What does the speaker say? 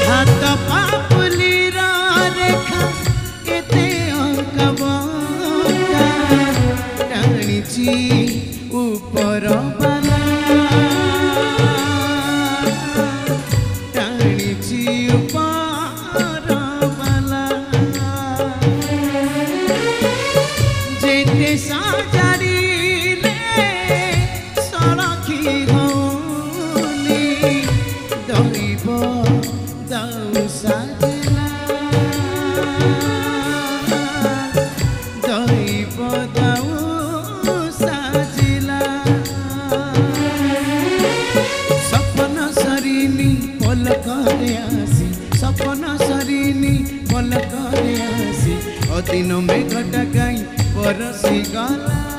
हाथ पापुली रेखा एते अंकबंका टाणीची ऊपर बाला टाणीची ऊपर बाला जेते साजारिले सड़खी हौनी दैव दाउ साजला दैव दाउ साजिला सपन सरीनी पलकरे आसी सपन सरीनी पलकरे आसी अदिन मेघ डकाई परसी गला।